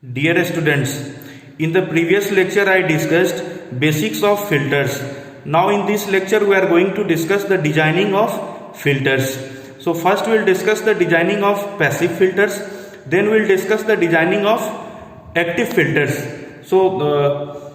Dear students, in the previous lecture I discussed basics of filters. Now in this lecture we are going to discuss the designing of filters. So first we will discuss the designing of passive filters, then we will discuss the designing of active filters. So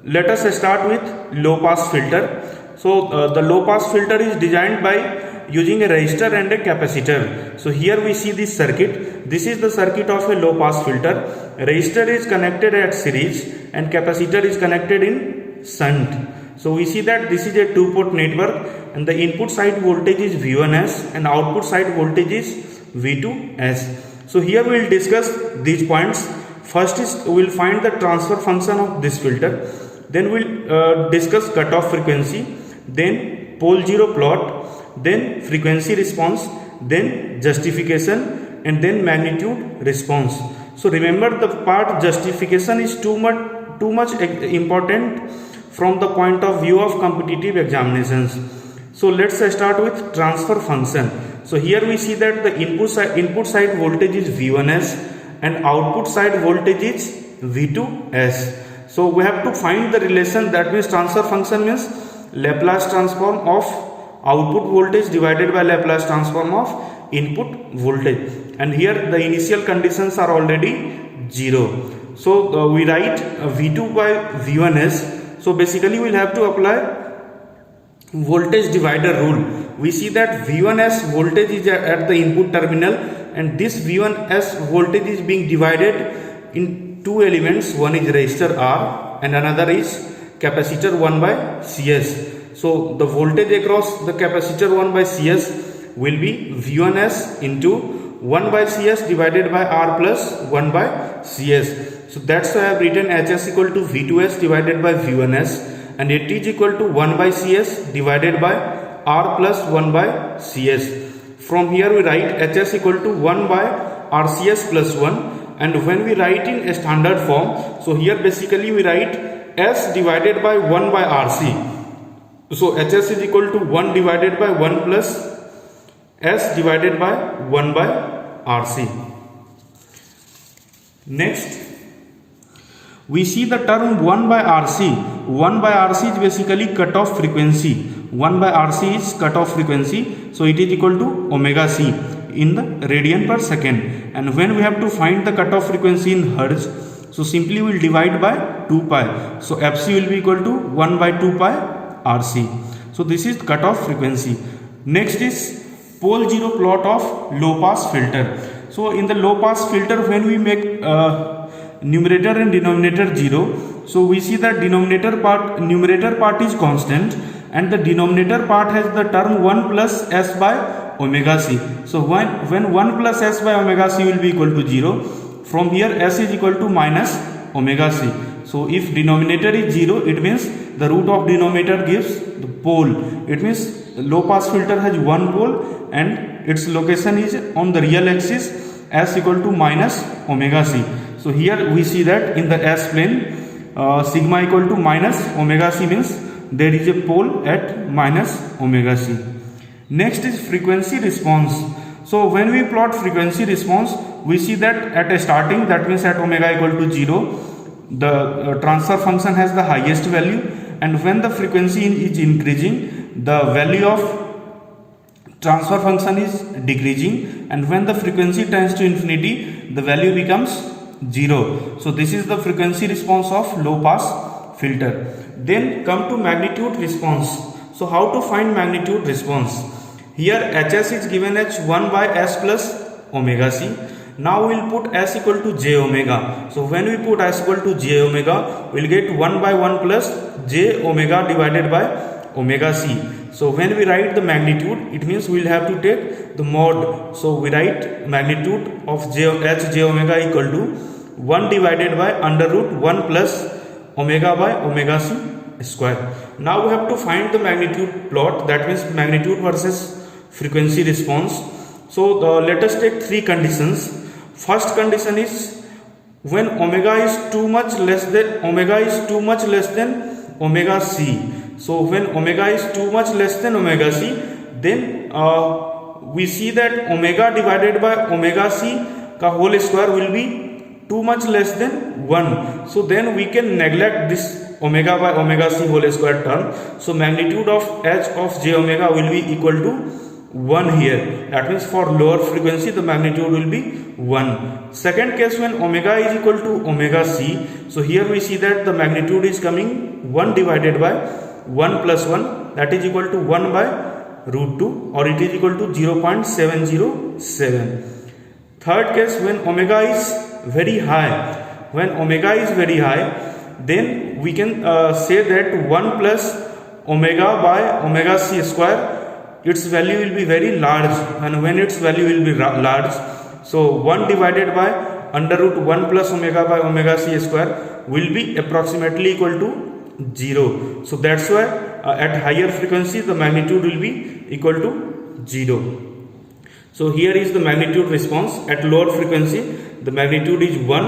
let us start with low pass filter. So the low pass filter is designed by using a resistor and a capacitor. So here we see this circuit. This is the circuit of a low pass filter. Resistor is connected at series and capacitor is connected in shunt. So we see that this is a two-port network and the input side voltage is V1S and output side voltage is V2S. So here we will discuss these points. First is we will find the transfer function of this filter. Then we will discuss cutoff frequency, then pole zero plot, then frequency response, then justification, and then magnitude response. So remember, the part justification is too much important from the point of view of competitive examinations. So let's start with transfer function. So here we see that the input side voltage is V1S and output side voltage is V2S. So we have to find the relation, that means transfer function means Laplace transform of output voltage divided by Laplace transform of input voltage, and here the initial conditions are already 0. So we write V2 by V1S. So basically we will have to apply voltage divider rule. We see that V1S voltage is at the input terminal and this V1S voltage is being divided in two elements. One is resistor R and another is capacitor 1 by CS. So the voltage across the capacitor 1 by CS will be V1S into 1 by CS divided by R plus 1 by CS. So that's why I have written HS equal to V2S divided by V1S, and it is equal to 1 by CS divided by R plus 1 by CS. From here we write HS equal to 1 by RCS plus 1, and when we write in a standard form, so here basically we write S divided by 1 by RC. So HS is equal to 1 divided by 1 plus S divided by 1 by RC. Next, we see the term 1 by RC. 1 by RC is basically cutoff frequency. 1 by RC is cutoff frequency. So it is equal to omega C in the radian per second. And when we have to find the cutoff frequency in hertz, so simply we will divide by 2 pi. So FC will be equal to 1 by 2 pi RC. So this is cutoff frequency. Next is pole zero plot of low pass filter. So in the low pass filter, when we make numerator and denominator 0, so we see that numerator part is constant and the denominator part has the term 1 plus S by omega C. So when 1 plus S by omega C will be equal to 0, from here S is equal to minus omega C. So if denominator is 0, it means the root of denominator gives the pole. It means low pass filter has one pole and its location is on the real axis, S equal to minus omega C. So here we see that in the S plane, sigma equal to minus omega C means there is a pole at minus omega C. Next is frequency response. So when we plot frequency response, we see that at a starting, that means at omega equal to 0, the transfer function has the highest value, and when the frequency is increasing, the value of transfer function is decreasing, and when the frequency tends to infinity, the value becomes 0. So this is the frequency response of low pass filter. Then come to magnitude response. So how to find magnitude response? Here HS is given as 1 by S plus omega C. Now we will put S equal to j omega. So when we put S equal to j omega, we will get 1 by 1 plus j omega divided by omega C. So when we write the magnitude, it means we will have to take the mod. So we write magnitude of j omega equal to 1 divided by under root 1 plus omega by omega C square. Now we have to find the magnitude plot, that means magnitude versus frequency response. So let us take three conditions. First condition is when omega is too much less than omega C. So when omega is too much less than omega C, then we see that omega divided by omega C का whole square will be too much less than 1, so then we can neglect this omega by omega c whole square term. So magnitude of h of j omega will be equal to 1 here. That means for lower frequency the magnitude will be 1. Second case, when omega is equal to omega c, so here we see that the magnitude is coming 1 divided by 1 plus 1, that is equal to 1 by root 2, or it is equal to 0.707. Third case, when omega is very high, then we can say that 1 plus omega by omega c square, its value will be very large, and when its value will be large, so 1 divided by under root 1 plus omega by omega c square will be approximately equal to 0. So that's why at higher frequency the magnitude will be equal to 0. So here is the magnitude response. At lower frequency the magnitude is 1,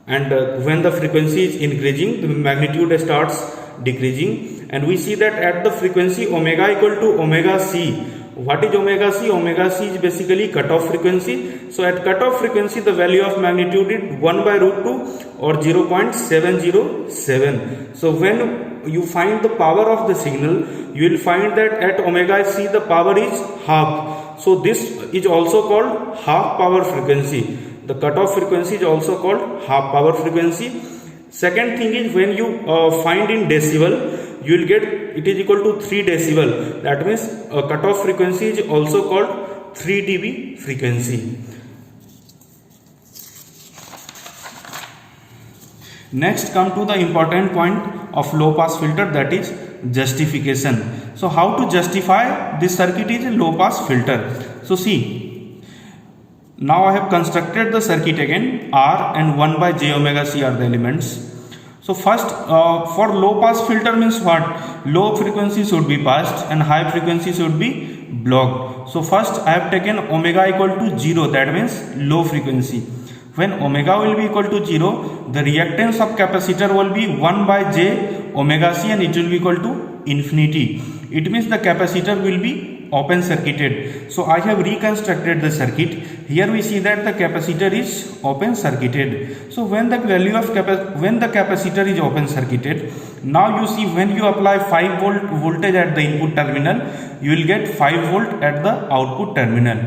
and when the frequency is increasing the magnitude starts decreasing, and we see that at the frequency omega equal to omega c. What is omega c? Omega c is basically cutoff frequency. So at cutoff frequency the value of magnitude is 1 by root 2 or 0.707. So when you find the power of the signal, you will find that at omega c the power is half. So this is also called half power frequency. The cutoff frequency is also called half power frequency. Second thing is, when you find in decibel, you will get it is equal to 3 decibel. That means cutoff frequency is also called 3 dB frequency. Next come to the important point of low pass filter, that is justification. So how to justify this circuit is a low pass filter. So see, now I have constructed the circuit again. R and 1 by j omega c are the elements. So first for low pass filter means what? Low frequency should be passed and high frequency should be blocked. So first I have taken omega equal to 0, that means low frequency. When omega will be equal to 0, the reactance of capacitor will be 1 by j omega c, and it will be equal to infinity. It means the capacitor will be open circuited. So I have reconstructed the circuit. Here we see that the capacitor is open circuited. So when the value of when the capacitor is open circuited, now you see when you apply 5 volt voltage at the input terminal, you will get 5 volt at the output terminal.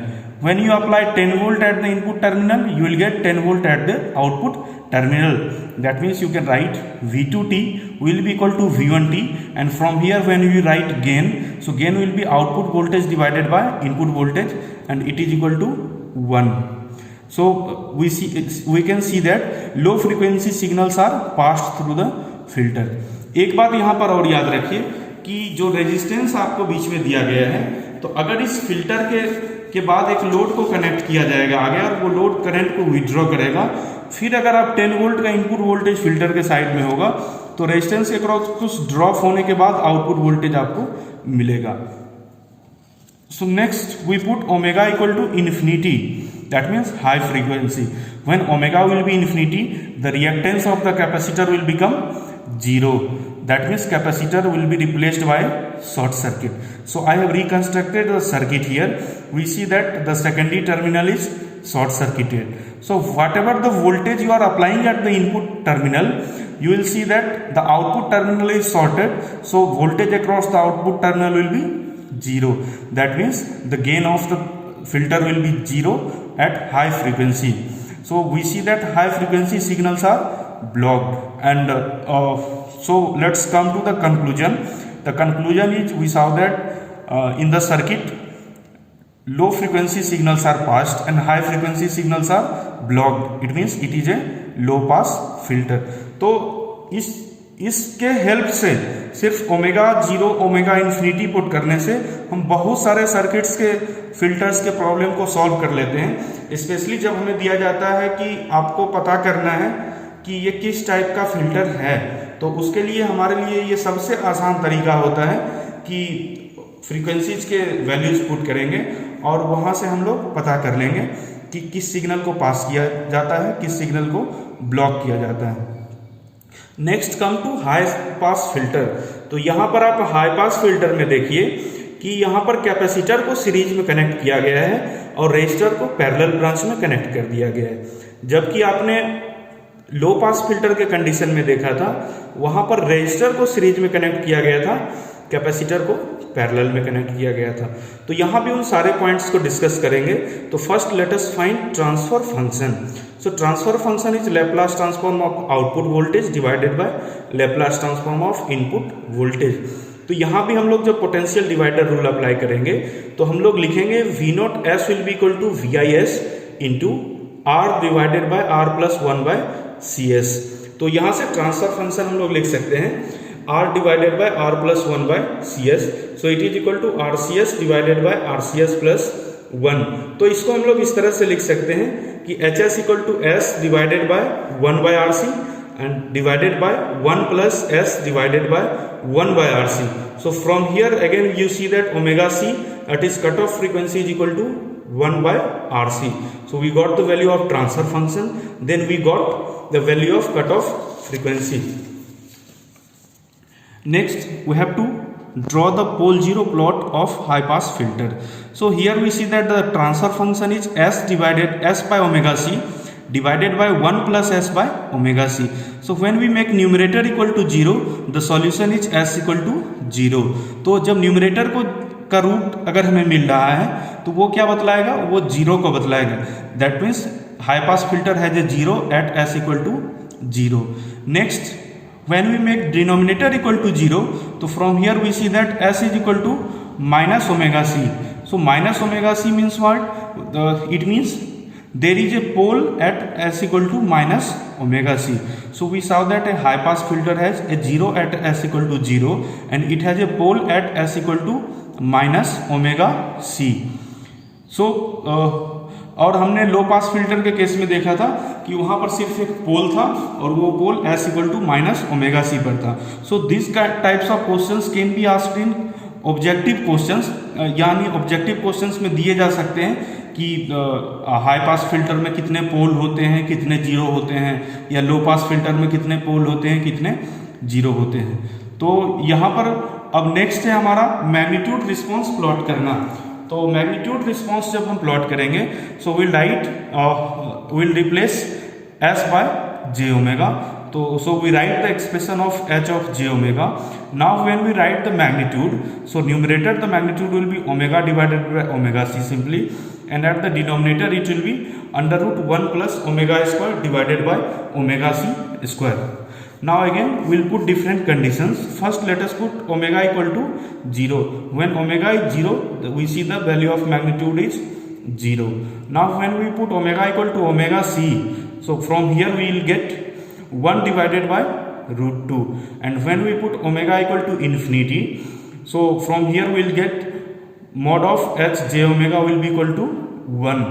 When you apply 10 volt at the input terminal, you will get 10 volt at the output terminal. That means you can write V2t will be equal to V1t, and from here when you write gain, so gain will be output voltage divided by input voltage, and it is equal to 1. So we can see that low frequency signals are passed through the filter. एक बात यहाँ पर और याद रखिए कि जो resistance आपको बीच में दिया गया है, तो अगर इस फिल्टर के बाद एक लोड को कनेक्ट किया जाएगा आगे, और वो लोड करंट को विड्रॉ करेगा, फिर अगर आप 10 वोल्ट का इनपुट वोल्टेज फिल्टर के साइड में होगा, तो रेजिस्टेंस के क्रॉस कुछ ड्रॉप होने के बाद आउटपुट वोल्टेज आपको मिलेगा. So next we put omega equal to infinity, that means high frequency. When omega will be infinity, the reactance of the capacitor will become 0. That means capacitor will be replaced by short circuit. So I have reconstructed the circuit here. We see that the secondary terminal is short circuited. So whatever the voltage you are applying at the input terminal, you will see that the output terminal is shorted. So voltage across the output terminal will be 0. That means the gain of the filter will be 0 at high frequency. So we see that high frequency signals are blocked, and so let's come to the conclusion. The conclusion is, we saw that in the circuit low frequency signals are passed and high frequency signals are blocked. It means it is a low pass filter. तो इसके help से सिर्फ omega 0 omega infinity put करने से हम बहुत सारे circuits के फिल्टर्स के प्रॉब्लम को सॉल्व कर लेते हैं. स्पेशली जब हमें दिया जाता है कि आपको पता करना है कि ये किस टाइप का फिल्टर है, तो उसके लिए हमारे लिए ये सबसे आसान तरीका होता है कि फ्रीक्वेंसीज के वैल्यूज पुट करेंगे और वहाँ से हम लोग पता कर लेंगे कि किस सिग्नल को पास किया जाता है, किस सिग्नल को ब्लॉक किया जाता है. Next come to high pass filter. तो यहाँ पर आप हाई पास फिल्टर में देखिए कि यहाँ पर कैपेसिटर को सीरीज में कनेक्ट किया गया है और रेजिस्टर को पैरेलल ब्रांच में कनेक्ट कर दिया गया है। जबकि आपने लो पास फिल्टर के कंडीशन में देखा था, वहां पर रेजिस्टर को सीरीज में कनेक्ट किया गया था, कैपेसिटर को पैरेलल में कनेक्ट किया गया था। तो यहां भी उन सारे पॉइंट्स को डिस्कस करेंगे। तो first let us find transfer function. So transfer function is Laplace transform of output voltage divided by Laplace transform of input voltage. तो यहाँ भी हम लोग जब पोटेंशियल डिवाइडर रूल अप्लाई करेंगे तो हम लोग लिखेंगे V naught S will be equal to V I S into R divided by R plus 1 by C S. तो यहाँ से ट्रांसफर फंक्शन हम लोग लिख सकते हैं R divided by R plus 1 by C S. So it is equal to R C S divided by R C S plus 1। तो इसको हम लोग इस तरह से लिख सकते हैं कि H S equal to S divided by 1 by R C and divided by 1 plus s divided by 1 by RC. So from here again you see that omega c, that is cutoff frequency, is equal to 1 by RC. So we got the value of transfer function, then we got the value of cutoff frequency. Next we have to draw the pole zero plot of high pass filter. So here we see that the transfer function is s divided s by omega c divided by 1 plus s by omega c. So when we make numerator equal to 0, the solution is s equal to 0. तो जब numerator को का root अगर हमें मिल रहा है तो वो क्या बतलाएगा, वो 0 को बतलाएगा। That means high pass filter has a 0 at s equal to 0। Next when we make denominator equal to 0, तो from here we see that s is equal to minus omega c. So minus omega c means what? It means there is a pole at s equal to minus omega c. So we saw that a high pass filter has a 0 at s equal to 0 and it has a pole at s equal to minus omega c. So और हमने लो pass filter के case में देखा था कि वहां पर सिर्फ एक पोल था और वो pole s equal to minus omega C पर था। So this types of questions can be asked in objective questions, यानी ऑब्जेक्टिव क्वेश्चंस में दिए जा सकते हैं कि हाई पास फिल्टर में कितने पोल होते हैं, कितने जीरो होते हैं, या लो पास फिल्टर में कितने पोल होते हैं, कितने जीरो होते हैं। तो यहाँ पर अब नेक्स्ट है हमारा मैग्नीट्यूड रिस्पॉन्स प्लॉट करना। तो मैग्नीट्यूड रिस्पॉन्स जब हम प्लॉट करेंगे so will replace S by J omega. तो so we write the expression of h of j omega. Now when we write the magnitude, so numerator the magnitude will be omega divided by omega c simply, and at the denominator it will be under root 1 plus omega square divided by omega c square. Now again we'll put different conditions. First let us put omega equal to 0. When omega is 0, we see the value of magnitude is 0. Now when we put omega equal to omega c, so from here we will get 1 divided by root 2, and when we put omega equal to infinity, so from here we will get mod of h j omega will be equal to 1.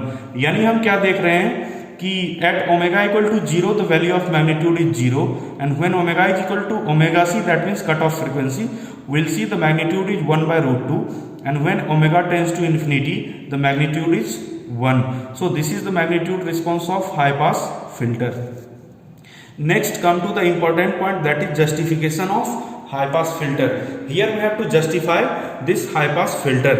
यानी हम क्या देख रहे हैं कि at omega equal to 0 the value of magnitude is 0, and when omega is equal to omega c, that means cutoff frequency, we'll see the magnitude is 1 by root 2, and when omega tends to infinity the magnitude is 1. So this is the magnitude response of high pass filter. Next come to the important point, that is justification of high pass filter. Here we have to justify this high pass filter.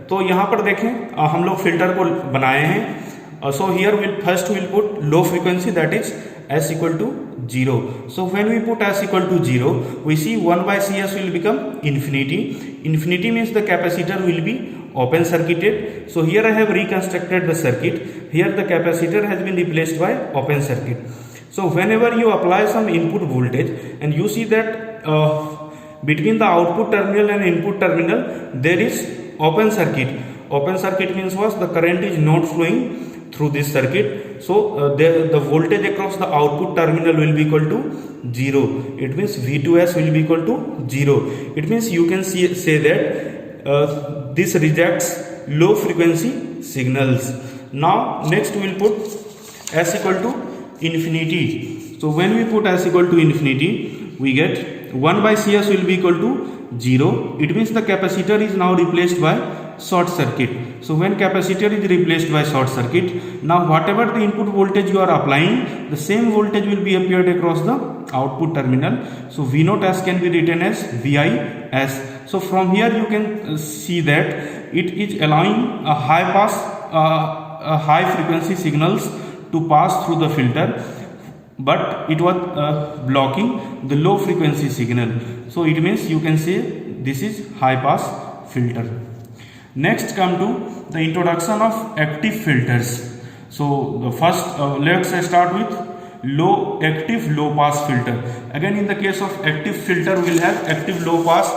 तो यहाँ पर देखें हम लोग filter को बनाए हैं। So here we'll put low frequency, that is s equal to 0. So when we put s equal to 0, we see 1 by cs will become infinity. Infinity means the capacitor will be open circuited. So here I have reconstructed the circuit. Here the capacitor has been replaced by open circuit. So whenever you apply some input voltage and you see that between the output terminal and input terminal there is open circuit. Open circuit means what? The current is not flowing through this circuit. So the voltage across the output terminal will be equal to 0. It means V2S will be equal to 0. It means you can say that this rejects low frequency signals. Now next we will put s equal to infinity. So when we put s equal to infinity, we get 1 by cs will be equal to 0. It means the capacitor is now replaced by short circuit. So when capacitor is replaced by short circuit, now whatever the input voltage you are applying, the same voltage will be appeared across the output terminal. So V naught s can be written as VIS. So from here you can see that it is allowing a high pass high frequency signals to pass through the filter, but it was blocking the low frequency signal. So it means you can say this is high pass filter. Next come to the introduction of active filters. So the first let's start with active low pass filter. Again, in the case of active filter, we will have active low pass,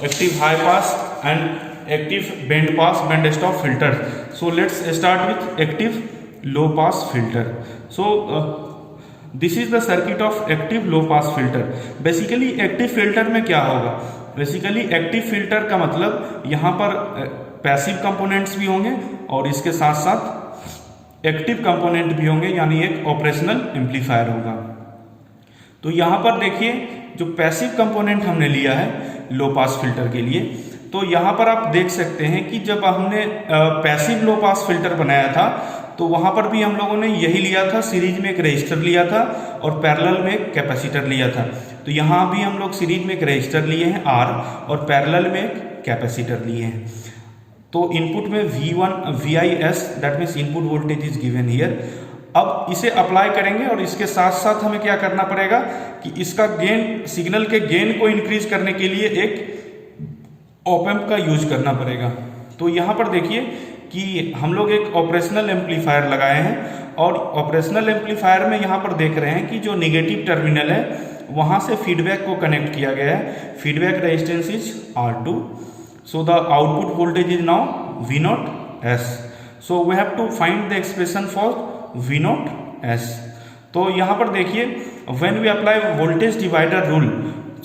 active high pass, and active band pass, band stop filter. So let's start with active low pass filter. So this is the circuit of active low pass filter. Basically active filter में क्या होगा? Basically active filter का मतलब यहाँ पर passive components भी होंगे और इसके साथ साथ एक्टिव कंपोनेंट भी होंगे, यानी एक ऑपरेशनल एम्पलीफायर होगा। तो यहाँ पर देखिए जो पैसिव कंपोनेंट हमने लिया है लो पास फिल्टर के लिए, तो यहाँ पर आप देख सकते हैं कि जब हमने पैसिव लो पास फिल्टर बनाया था तो वहाँ पर भी हम लोगों ने यही लिया था, सीरीज में एक रेजिस्टर लिया था और पैरेलल में एक कैपेसिटर लिया था। तो यहाँ भी हम लोग सीरीज में एक रेजिस्टर लिए हैं R और पैरेलल में एक कैपेसिटर लिए हैं। तो इनपुट में VIS that means input voltage is given here. अब इसे अप्लाई करेंगे और इसके साथ साथ हमें क्या करना पड़ेगा कि इसका गेन, सिग्नल के गेन को इंक्रीज करने के लिए एक ऑप एम्प का यूज करना पड़ेगा। तो यहाँ पर देखिए कि हम लोग एक ऑपरेशनल एम्पलीफायर लगाए हैं और ऑपरेशनल एम्पलीफायर में यहाँ पर देख रहे हैं कि जो निगेटिव टर्मिनल है वहाँ से फीडबैक को कनेक्ट किया गया है। Feedback resistance is R2. So the output voltage is now V0S. So we have to find the expression for V0S. तो यहाँ पर देखिए when we apply voltage divider rule,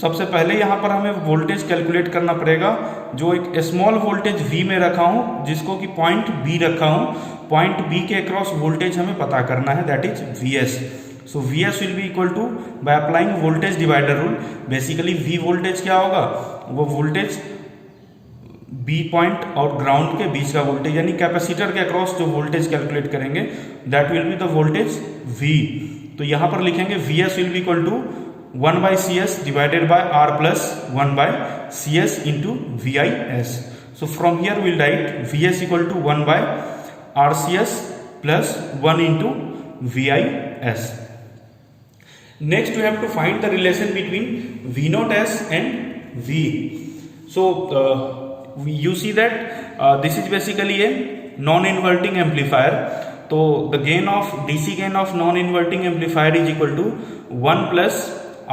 सबसे पहले यहाँ पर हमें वोल्टेज कैलकुलेट करना पड़ेगा। जो एक स्मॉल वोल्टेज V में रखा हूँ, जिसको कि पॉइंट B रखा हूँ, पॉइंट B के अक्रॉस वोल्टेज हमें पता करना है, that is VS. So VS will be equal to by applying voltage divider rule. Basically V voltage क्या होगा, वो वोल्टेज B पॉइंट और ग्राउंड के बीच का वोल्टेज, यानी कैपेसिटर के अक्रॉस जो वोल्टेज कैलकुलेट करेंगे that will be the voltage V. तो यहाँ पर लिखेंगे VS will be equal to 1/CS divided by R plus 1/CS into VIS. So from here will write VS equal to 1/RCS plus 1 into VIS. Next we have to find the relation between V0S and V. So you see that this is basically a non-inverting amplifier. So the gain of DC gain of non-inverting amplifier is equal to 1 plus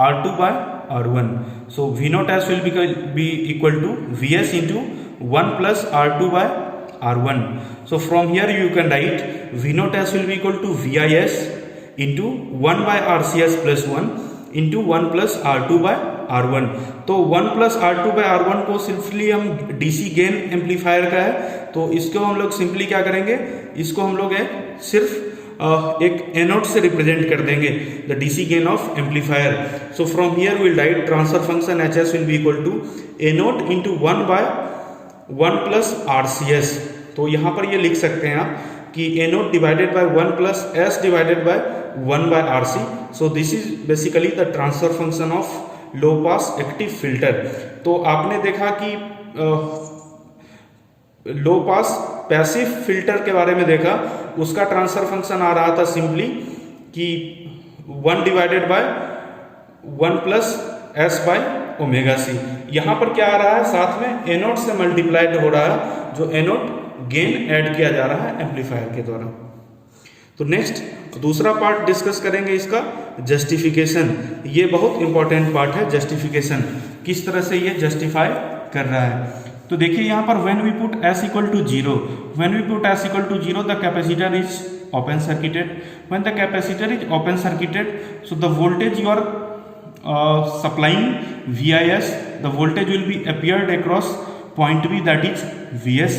R2 by R1. So V0S will be equal to VS into 1 plus R2 by R1. So from here you can write V0S will be equal to VIS into 1 by RCS plus 1 into 1 plus R2 by R1. तो 1 plus R2 by R1 को simply हम DC gain amplifier का है, तो इसको हम लोग simply क्या करेंगे, इसको हम लोग सिर्फ एक एनोड से रिप्रेजेंट कर देंगे the DC gain of amplifier. So from here will write transfer function HS will be equal to anode into 1 by 1 plus RCS. तो यहाँ पर ये लिख सकते हैं आप कि anode divided by 1 plus S divided by 1 by RC. So this is basically the transfer function of low pass active filter. तो आपने देखा कि लो पास पैसिव फिल्टर के बारे में देखा, उसका ट्रांसफर फंक्शन आ रहा था सिंपली कि 1 divided by 1 plus S by omega C. यहाँ पर क्या आ रहा है, साथ में एनोड से मल्टीप्लाइड हो रहा है, जो एनोड गेन ऐड किया जा रहा है एम्पलीफायर के द्वारा. तो नेक्स्ट दूसरा पार्ट डिस्कस करेंगे इसका जस्टिफिकेशन. ये बहुत इंपॉर्टेंट पार्ट है, जस्टिफिकेशन किस तरह से ये जस्टिफाई कर रहा है. तो देखिए यहाँ पर when we put S equal to 0, when we put S equal to 0 the capacitor is open circuited. When the capacitor is open circuited, so the voltage you are supplying VIS, the voltage will be appeared across point B that is VS.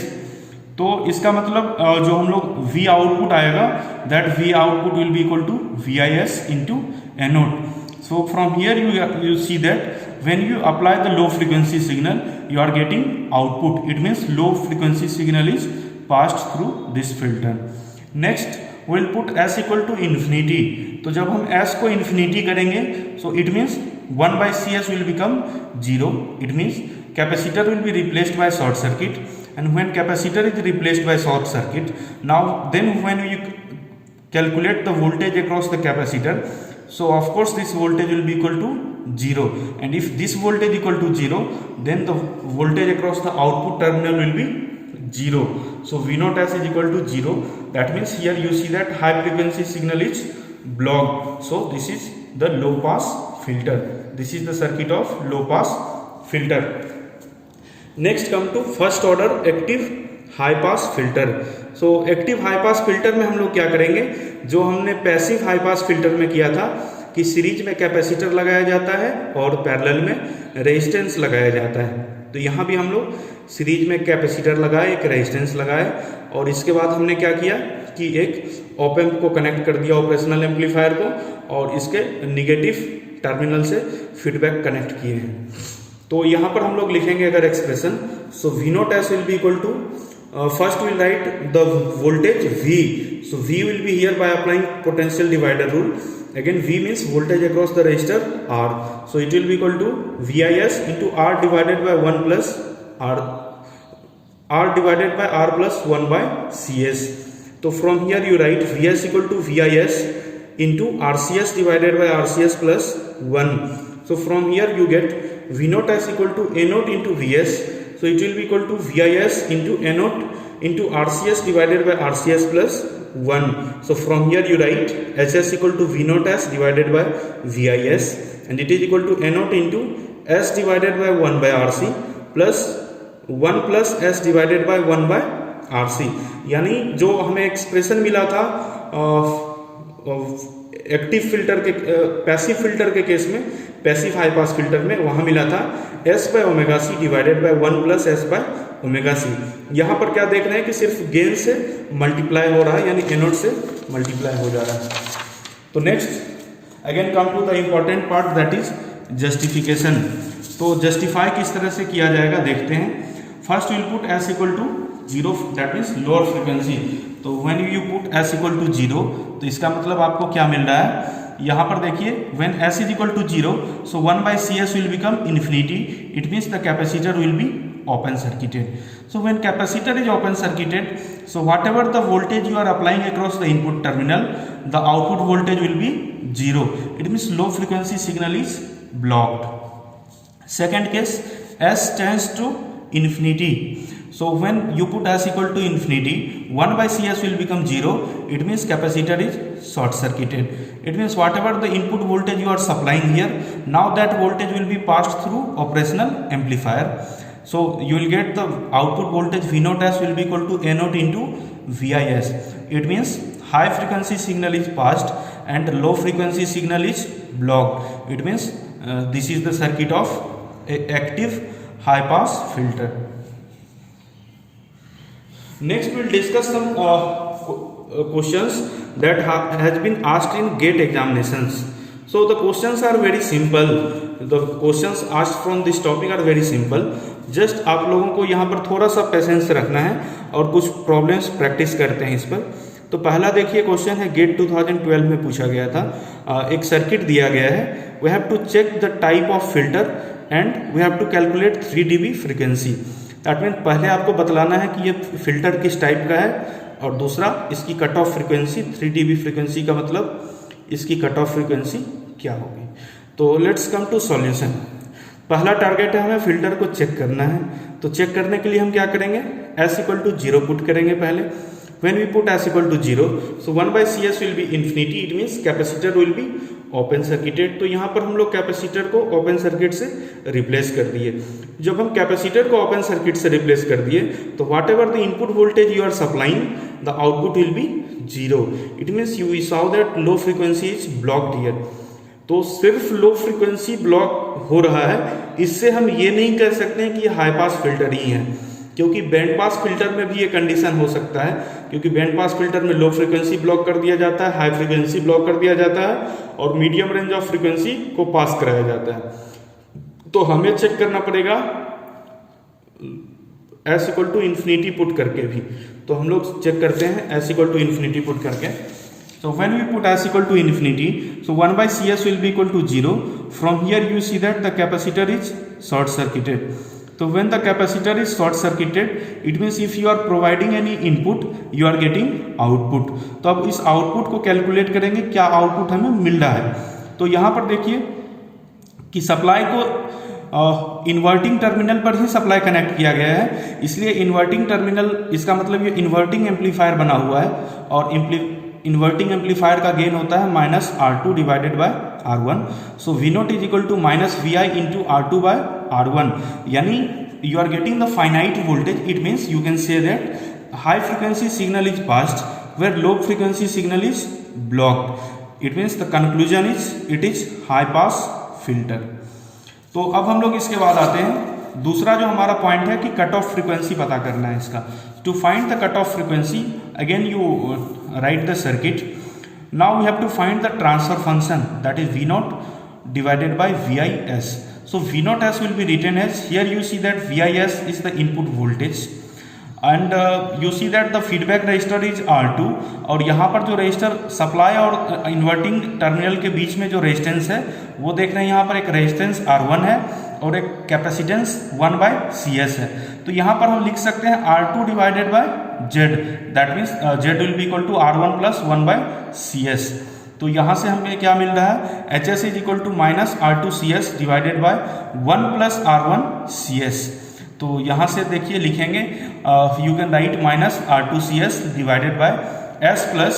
तो इसका मतलब जो हम लोग V output आएगा, that V output will be equal to VIS into anode. So from here you see that when you apply the low frequency signal you are getting output. It means low frequency signal is passed through this filter. Next we will put S equal to infinity. तो जब हम S को infinity करेंगे, so it means 1/CS will become 0. It means capacitor will be replaced by short circuit and when capacitor is replaced by short circuit, now then when you calculate the voltage across the capacitor, so of course this voltage will be equal to 0, and if this voltage equal to 0, then the voltage across the output terminal will be 0. So V naught S is equal to 0. That means here you see that high frequency signal is blocked. So this is the low pass filter. This is the circuit of low pass filter. Next come to first order active high pass filter. So active high pass filter में हम लोग क्या करेंगे, जो हमने passive high pass filter में किया था कि सीरीज में कैपेसिटर लगाया जाता है और पैरेलल में रेजिस्टेंस लगाया जाता है. तो यहाँ भी हम लोग सीरीज में कैपेसिटर लगाए, एक रेजिस्टेंस लगाए, और इसके बाद हमने क्या किया कि एक ऑप एम्प को कनेक्ट कर दिया ऑपरेशनल एम्पलीफायर को, और इसके निगेटिव टर्मिनल से फीडबैक कनेक्ट किए हैं. तो यहाँ पर हम लोग लिखेंगे अगर expression, so V not S will be equal to, first we'll write the voltage V. So V will be here by applying potential divider rule. Again V means voltage across the resistor R. So it will be equal to VIS into R divided by 1 plus R divided by R plus 1 by CS. So from here you write VS equal to VIS into RCS divided by RCS plus 1. So from here you get V naught S equal to A naught into VS. So it will be equal to VIS into A naught into RCS divided by RCS plus 1. So from here you write HS equal to V naught S divided by VIS, and it is equal to A naught into S divided by 1 by RC plus 1 plus S divided by 1 by RC. यानी जो हमें expression मिला था active filter के passive filter के case में, passive high pass filter में, वहां मिला था S by omega C divided by 1 plus S by omega C. यहाँ पर क्या देख रहे हैं कि सिर्फ गेन से मल्टीप्लाई हो रहा है, यानी एनोड से मल्टीप्लाई हो जा रहा है. तो next again come to the important part, that is justification. तो जस्टिफाई किस तरह से किया जाएगा देखते हैं. First will put S equal to 0, that means lower frequency. तो when you put S equal to 0, तो इसका मतलब आपको क्या मिल रहा है, यहाँ पर देखिए when S is equal to 0, so 1 by CS will become infinity. It means the capacitor will be open circuited. So when capacitor is open circuited, so whatever the voltage you are applying across the input terminal, the output voltage will be 0. It means low frequency signal is blocked. Second case, S tends to infinity. So when you put S equal to infinity, 1 by CS will become 0. It means capacitor is short circuited. It means whatever the input voltage you are supplying here, now that voltage will be passed through operational amplifier. So you will get the output voltage V naught S will be equal to A naught into VIS. It means high frequency signal is passed and low frequency signal is blocked. It means this is the circuit of active high pass filter. Next we will discuss some questions that has been asked in GATE examinations. So the questions are very simple. The questions asked from this topic are very simple. Just आप लोगों को यहाँ पर थोड़ा सा patience रखना है और कुछ प्रॉब्लम्स प्रैक्टिस करते हैं इस पर. तो पहला देखिए क्वेश्चन है, गेट 2012 में पूछा गया था. एक सर्किट दिया गया है, we have to check the type of filter and we have to calculate 3 dB frequency. That mean पहले आपको बतलाना है कि ये फिल्टर किस टाइप का है, और दूसरा इसकी cut off frequency 3 dB frequency का मतलब इसकी कट ऑफ फ्रिक्वेंसी क्या होगी. तो लेट्स कम टू सॉल्यूशन. पहला टारगेट है हमें फिल्टर को चेक करना है. तो चेक करने के लिए हम क्या करेंगे, S इक्वल टू 0 पुट करेंगे पहले. When we put S equal to 0, so 1 by CS will be infinity. It means capacitor will be open circuited. तो यहाँ पर हम लोग कैपेसिटर को ओपन सर्किट से रिप्लेस कर दिए. जब हम कैपेसिटर को ओपन सर्किट से रिप्लेस कर दिए, तो whatever the input voltage you are supplying, the output will be 0. It means you saw that low frequency is blocked here. तो सिर्फ लो फ्रीक्वेंसी ब्लॉक हो रहा है, इससे हम ये नहीं कह सकते हैं कि ये हाई पास फिल्टर ही है, क्योंकि बैंड पास फिल्टर में भी ये कंडीशन हो सकता है. क्योंकि बैंड पास फिल्टर में लो फ्रीक्वेंसी ब्लॉक कर दिया जाता है, हाई फ्रीक्वेंसी ब्लॉक कर दिया जाता है, और मीडियम रेंज ऑफ फ्रीक्वेंसी को पास कराया जाता है. तो हमें चेक करना पड़ेगा S equal to infinity put करके भी. तो हम लोग चेक करते हैं S equal to infinity put करके. So when we put S equal to infinity, so 1 by CS will be equal to 0. From here you see that the capacitor is short circuited. तो when the capacitor is short circuited it means if you are providing any input you are getting output. तो अब इस output को calculate करेंगे, क्या output हमें मिल रहा है। तो यहाँ पर देखिए कि सप्लाई को इन्वर्टिंग टर्मिनल पर ही सप्लाई कनेक्ट किया गया है, इसलिए इन्वर्टिंग टर्मिनल, इसका मतलब ये इन्वर्टिंग एम्पलीफायर बना हुआ है और इन्वर्टिंग एम्पलीफायर का गेन होता है -R2 divided by R1। So V0 is equal to -Vi into R2 by R1, यानी you are getting the finite voltage. It means you can say that high frequency signal is passed where low frequency signal is blocked. It means the conclusion is it is high pass filter. तो अब हम लोग इसके बाद आते हैं, दूसरा जो हमारा पॉइंट है कि कट ऑफ फ्रीक्वेंसी पता करना है इसका। To find the cut off frequency again you write the circuit. Now we have to find the transfer function that is V0 divided by VIS. So V0S will be written as, here you see that VIS is the input voltage and you see that the feedback resistor is R2 और यहाँ पर जो resistor supply और inverting terminal के बीच में जो resistance है वो देख रहे हैं, यहाँ पर एक रेजिस्टेंस R1 है और एक कैपेसिटेंस 1/CS है। तो यहाँ पर हम लिख सकते हैं R2 divided by Z, that means Z will be equal to R1 plus 1/CS। तो यहाँ से हमें क्या मिल रहा है, HS is equal to -R2CS divided by 1 plus R1CS। तो यहाँ से देखिए लिखेंगे you can write -R2CS divided by S plus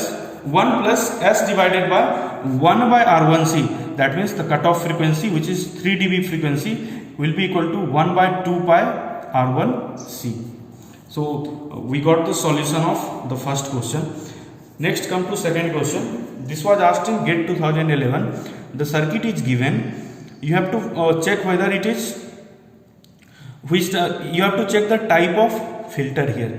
1 plus S divided by 1/R1C, that means the cut off frequency which is 3 dB frequency will be equal to 1/2πR1C. So we got the solution of the first question. Next come to second question. This was asked in GATE 2011. The circuit is given. You have to check whether it is you have to check the type of filter here.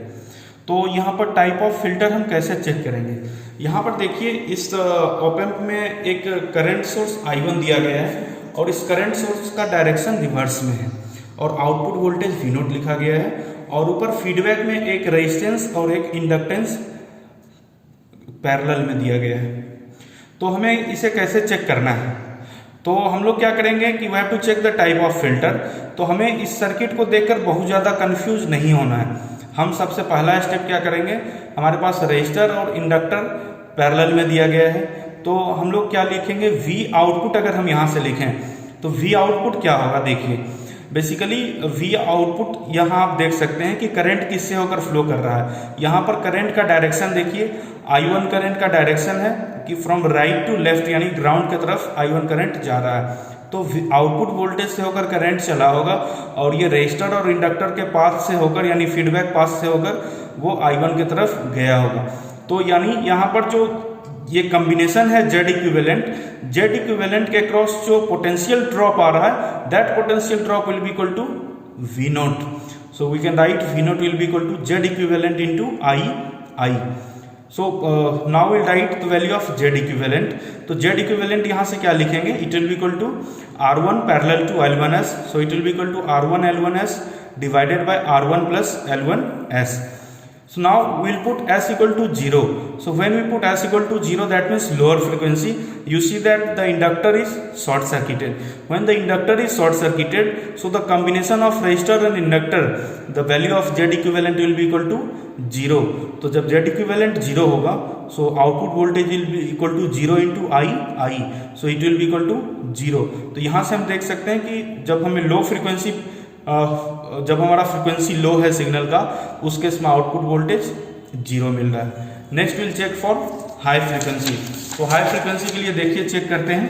तो यहाँ पर type of filter हम कैसे check करेंगे। यहाँ पर देखिए इस ऑप एम्प में एक करंट सोर्स I1 दिया गया है और इस करंट सोर्स का डायरेक्शन रिवर्स में है और आउटपुट वोल्टेज V0 लिखा गया है और ऊपर फीडबैक में एक रेजिस्टेंस और एक इंडक्टेंस पैरेलल में दिया गया है। तो हमें इसे कैसे चेक करना है, तो हम लोग क्या करेंगे कि we have to check the type of filter. तो हमें इस सर्किट को देखकर बहुत ज़्यादा कंफ्यूज नहीं होना है। हम सबसे पहला स्टेप क्या करेंगे, हमारे पास रेजिस्टर और इंडक्टर पैरेलल में दिया गया है, तो हम लोग क्या लिखेंगे, V आउटपुट। अगर हम यहाँ से लिखें तो V आउटपुट क्या होगा, देखिए बेसिकली V आउटपुट यहाँ आप देख सकते हैं कि करंट किससे होकर फ्लो कर रहा है। यहाँ पर करंट का डायरेक्शन देखिए, I1 करंट का डायरेक्शन है कि फ्रॉम राइट टू लेफ्ट, यानी ग्राउंड की तरफ I1 करंट जा रहा है। तो आउटपुट वोल्टेज से होकर करंट चला होगा और ये रेजिस्टर और इंडक्टर के पास से होकर, यानी फीडबैक पास से होकर वो I1 की तरफ गया होगा। तो यानी यहाँ पर जो ये कॉम्बिनेशन है Z इक्विवेलेंट के क्रॉस जो पोटेंशियल ड्रॉप आ रहा है, that potential drop will be equal to V0। So we can write V0 will be equal to Z equivalent into I। So now will write the value of Z equivalent. तो Z equivalent यहाँ से क्या लिखेंगे, it will be equal to R1 parallel to L1S, so it will be equal to R1 L1S divided by R1 plus L1S. So now we will put S equal to 0. So when we put S equal to 0, that means lower frequency. You see that the inductor is short circuited. When the inductor is short circuited, so the combination of resistor and inductor, the value of Z equivalent will be equal to 0. तो जब Z equivalent 0 होगा, so output voltage will be equal to 0 into I. So it will be equal to 0. तो यहाँ से हम देख सकते हैं कि जब हमें लो फ्रीक्वेंसी जब हमारा फ्रीक्वेंसी लो है सिग्नल का, उस केस में आउटपुट वोल्टेज 0 मिल रहा है। Next will check for high frequency. तो हाई फ्रीक्वेंसी के लिए देखिए चेक करते हैं,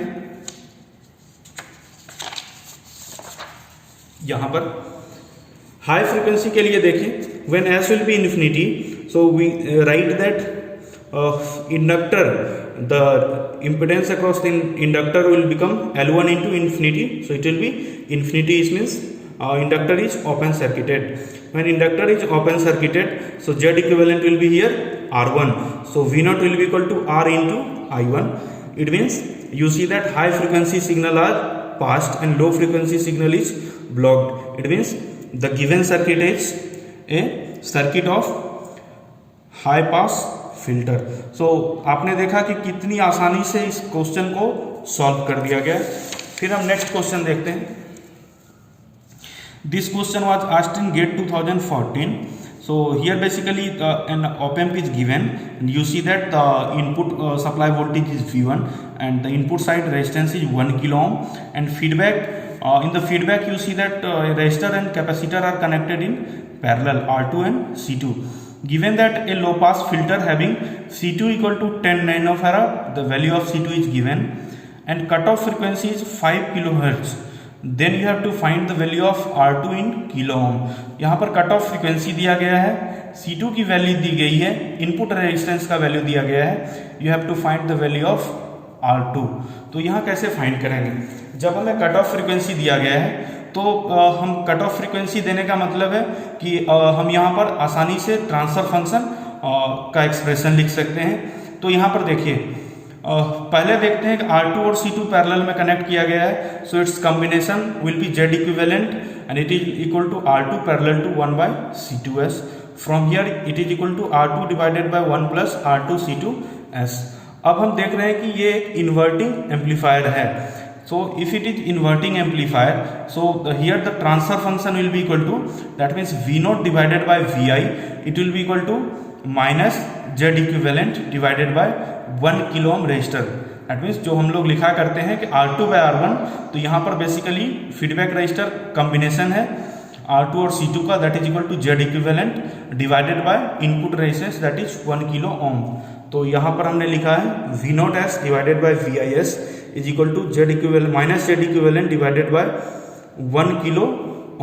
यहां पर हाई फ्रीक्वेंसी के लिए देखिए when S will be infinity, so we write that inductor, the impedance across the inductor will become L1 into infinity, so it will be infinity. It means inductor is open circuited. When inductor is open circuited, so Z equivalent will be here R1, so V0 will be equal to R into I1. It means you see that high frequency signal are passed and low frequency signal is blocked. It means the given circuit is a circuit of high pass filter. So आपने देखा कि कितनी आसानी से इस question को solve कर दिया गया। फिर हम नेक्स्ट क्वेश्चन देखते हैं। This question was asked in GATE 2014. So here basically an op-amp is given, and you see that the input supply voltage is V1 and the input side resistance is 1 kilo ohm, and feedback in the feedback you see that resistor and capacitor are connected in parallel, R2 and C2. Given that a low pass filter having C2 equal to 10 nanofarad, the value of C2 is given, and cutoff frequency is 5 kilohertz. Then you have to find the value of R2 in kilo ohm. यहाँ पर cut off frequency दिया गया है, C2 की value दी गई है, input resistance का value दिया गया है, you have to find the value of R2. तो यहाँ कैसे फाइंड करेंगे? जब हमें कट ऑफ फ्रीक्वेंसी दिया गया है तो हम कट ऑफ फ्रीक्वेंसी देने का मतलब है कि हम यहाँ पर आसानी से ट्रांसफर फंक्शन का एक्सप्रेशन लिख सकते हैं. तो यहाँ पर देखिए, पहले देखते हैं कि R2 और C2 पैरेलल में कनेक्ट किया गया है. So it's combination will be Z equivalent and it is equal to R2 parallel to 1 by C2s. From here it is equal to R2 divided by 1 plus R2 C2s. अब हम देख रहे हैं कि ये एक इन्वर्टिंग एम्पलीफायर है. So if it is inverting amplifier, so here the transfer function will be equal to, that means V0 divided by Vi, it will be equal to minus Z equivalent divided by 1 kilo ohm resistor. That means जो हम लोग लिखा करते हैं कि R2 by R1, तो यहाँ पर बेसिकली फीडबैक रजिस्टर कॉम्बिनेशन है R2 और C2 का, that is equal to Z equivalent divided by input resistance that is 1 kilo ohm. तो यहाँ पर हमने लिखा है V0s divided by VIS is equal to Z equivalent minus Z equivalent divided by 1 kilo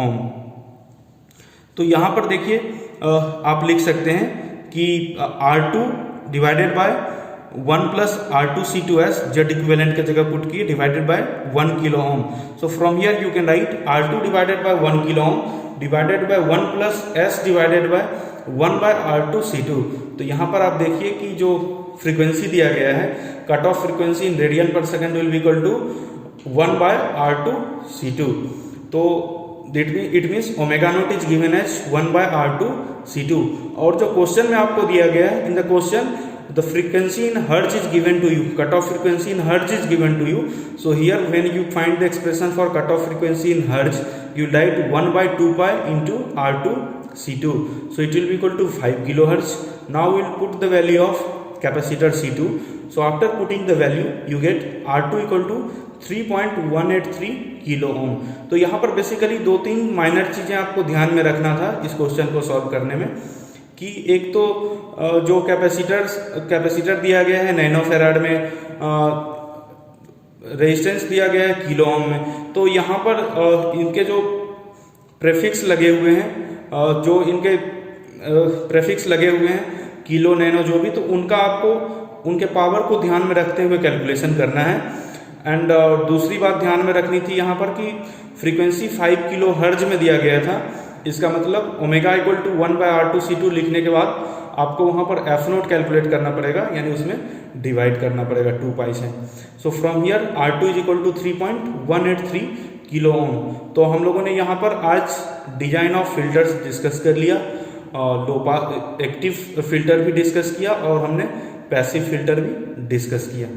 ohm. तो यहाँ पर देखिए आप लिख सकते हैं कि R2 divided by 1 plus R2 C2s Z equivalent के जगह पुट किए divided by 1 kilo ohm. So from here you can write R2 divided by 1 kilo ohm divided by 1 plus S divided by 1 by R2 C2. तो यहाँ पर आप देखिए कि जो फ्रीक्वेंसी दिया गया है, cut off frequency in radian per second will be equal to 1 by R2 C2. तो it means omega naught is given as 1 by R2 C2. और जो क्वेश्चन में आपको दिया गया है, in the question the frequency in hertz is given to you, cutoff frequency in hertz is given to you. So here when you find the expression for cutoff frequency in hertz, you write 1 by 2 pi into R2 C2. So it will be equal to 5 kilohertz. Now we'll put the value of capacitor C2. So after putting the value, you get R2 equal to 3.183 kilo ohm. तो यहाँ पर basically 2-3 minor चीजें आपको ध्यान में रखना था इस क्वेश्चन को सॉल्व करने में, कि एक तो जो कैपेसिटर दिया गया है नैनो फेराड में, रेजिस्टेंस दिया गया है किलो ओम में. तो यहाँ पर इनके जो प्रेफिक्स लगे हुए हैं, जो इनके प्रेफिक्स लगे हुए हैं किलो नैनो जो भी, तो उनका आपको उनके पावर को ध्यान में रखते हुए कैलकुलेशन करना है. एंड दूसरी बात ध्यान में रखनी थी यहाँ पर कि फ्रीक्वेंसी 5 किलो हर्ज में दिया गया था. इसका मतलब omega equal to 1 by R2 C2 लिखने के बाद आपको वहाँ पर एफ नोट कैलकुलेट करना पड़ेगा, यानी उसमें डिवाइड करना पड़ेगा 2 पाई से. So from here R2 is equal to 3.183 kilo ohm. तो हम लोगों ने यहाँ पर आज डिजाइन ऑफ फिल्टर्स डिस्कस कर लिया, लो पास एक्टिव फिल्टर भी डिस्कस किया और हमने पैसिव फिल्टर भी डिस्कस किया.